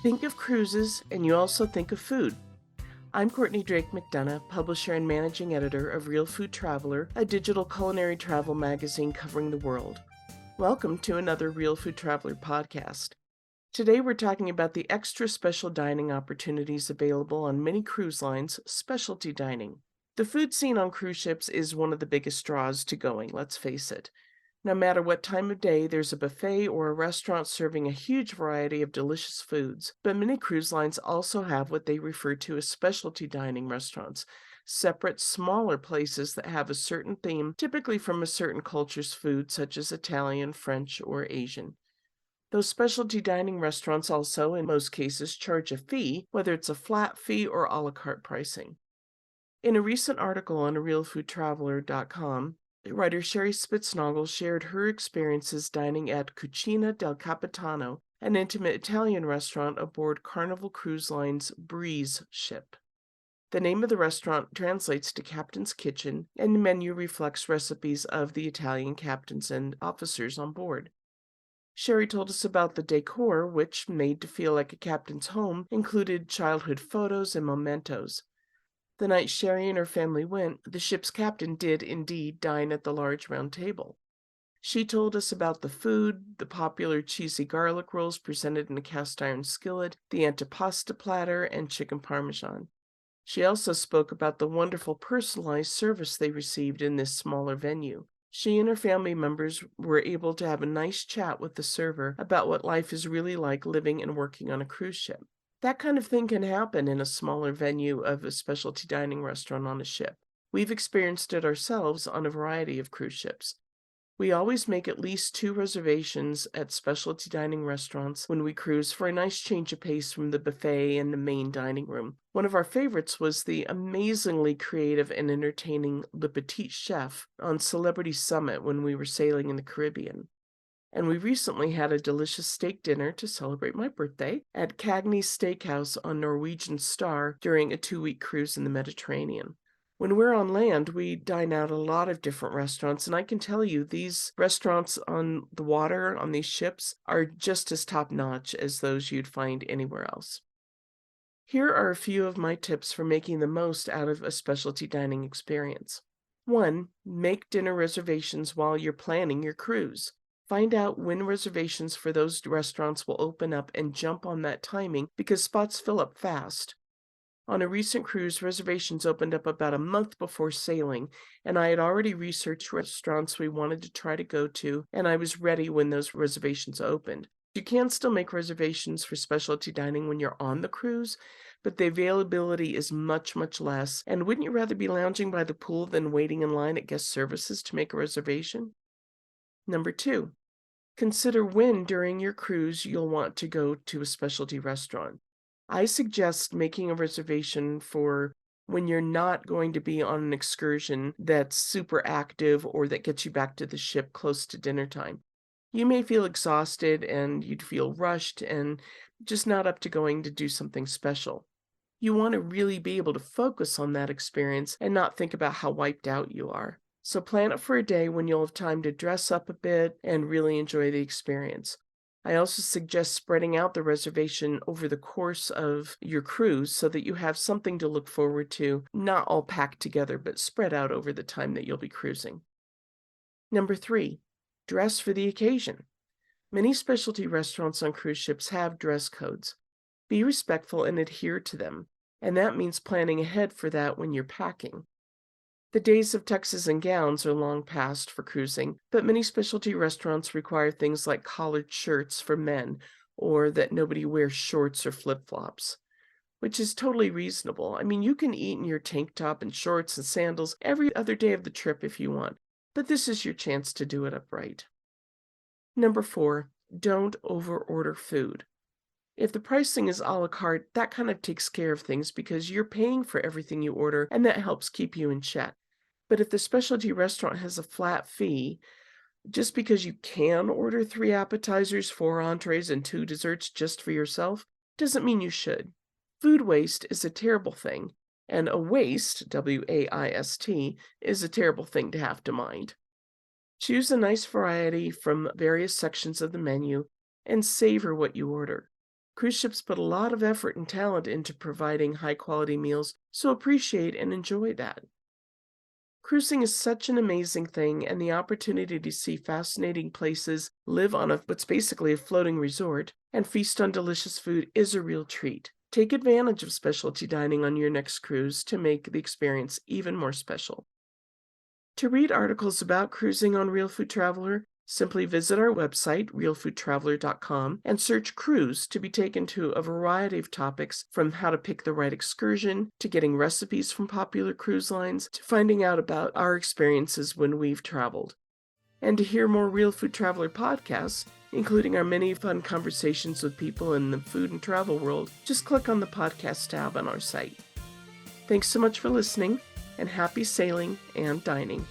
Think of cruises, and you also think of food. I'm Courtney Drake McDonough, publisher and managing editor of Real Food Traveler, a digital culinary travel magazine covering the world. Welcome to another Real Food Traveler podcast. Today we're talking about the extra special dining opportunities available on many cruise lines, specialty dining. The food scene on cruise ships is one of the biggest draws to going, let's face it. No matter what time of day, there's a buffet or a restaurant serving a huge variety of delicious foods. But many cruise lines also have what they refer to as specialty dining restaurants, separate, smaller places that have a certain theme, typically from a certain culture's food, such as Italian, French, or Asian. Those specialty dining restaurants also, in most cases, charge a fee, whether it's a flat fee or a la carte pricing. In a recent article on realfoodtraveler.com, writer Sherry Spitznagel shared her experiences dining at Cucina del Capitano, an intimate Italian restaurant aboard Carnival Cruise Line's Breeze ship. The name of the restaurant translates to Captain's Kitchen, and the menu reflects recipes of the Italian captains and officers on board. Sherry told us about the decor, which, made to feel like a captain's home, included childhood photos and mementos. The night Sherry and her family went, the ship's captain did indeed dine at the large round table. She told us about the food, the popular cheesy garlic rolls presented in a cast iron skillet, the antipasta platter, and chicken parmesan. She also spoke about the wonderful personalized service they received in this smaller venue. She and her family members were able to have a nice chat with the server about what life is really like living and working on a cruise ship. That kind of thing can happen in a smaller venue of a specialty dining restaurant on a ship. We've experienced it ourselves on a variety of cruise ships. We always make at least 2 reservations at specialty dining restaurants when we cruise for a nice change of pace from the buffet and the main dining room. One of our favorites was the amazingly creative and entertaining Le Petit Chef on Celebrity Summit when we were sailing in the Caribbean. And we recently had a delicious steak dinner to celebrate my birthday at Cagney's Steakhouse on Norwegian Star during a 2-week cruise in the Mediterranean. When we're on land, we dine out at a lot of different restaurants, and I can tell you these restaurants on the water on these ships are just as top-notch as those you'd find anywhere else. Here are a few of my tips for making the most out of a specialty dining experience. 1. Make dinner reservations while you're planning your cruise. Find out when reservations for those restaurants will open up and jump on that timing because spots fill up fast. On a recent cruise, reservations opened up about a month before sailing, and I had already researched restaurants we wanted to try to go to, and I was ready when those reservations opened. You can still make reservations for specialty dining when you're on the cruise, but the availability is much, much less. And wouldn't you rather be lounging by the pool than waiting in line at guest services to make a reservation? Number 2. Consider when during your cruise you'll want to go to a specialty restaurant. I suggest making a reservation for when you're not going to be on an excursion that's super active or that gets you back to the ship close to dinner time. You may feel exhausted and you'd feel rushed and just not up to going to do something special. You want to really be able to focus on that experience and not think about how wiped out you are. So plan it for a day when you'll have time to dress up a bit and really enjoy the experience. I also suggest spreading out the reservation over the course of your cruise so that you have something to look forward to, not all packed together, but spread out over the time that you'll be cruising. Number 3, dress for the occasion. Many specialty restaurants on cruise ships have dress codes. Be respectful and adhere to them, and that means planning ahead for that when you're packing. The days of tuxes and gowns are long past for cruising, but many specialty restaurants require things like collared shirts for men, or that nobody wears shorts or flip-flops, which is totally reasonable. I mean, you can eat in your tank top and shorts and sandals every other day of the trip if you want, but this is your chance to do it upright. Number 4, don't overorder food. If the pricing is a la carte, that kind of takes care of things because you're paying for everything you order, and that helps keep you in check. But if the specialty restaurant has a flat fee, just because you can order 3 appetizers, 4 entrees, and 2 desserts just for yourself, doesn't mean you should. Food waste is a terrible thing, and a waste, W-A-I-S-T, is a terrible thing to have to mind. Choose a nice variety from various sections of the menu and savor what you order. Cruise ships put a lot of effort and talent into providing high-quality meals, so appreciate and enjoy that. Cruising is such an amazing thing, and the opportunity to see fascinating places, live on what's basically a floating resort, and feast on delicious food is a real treat. Take advantage of specialty dining on your next cruise to make the experience even more special. To read articles about cruising on Real Food Traveler, simply visit our website, realfoodtraveler.com, and search cruise to be taken to a variety of topics from how to pick the right excursion, to getting recipes from popular cruise lines, to finding out about our experiences when we've traveled. And to hear more Real Food Traveler podcasts, including our many fun conversations with people in the food and travel world, just click on the podcast tab on our site. Thanks so much for listening, and happy sailing and dining.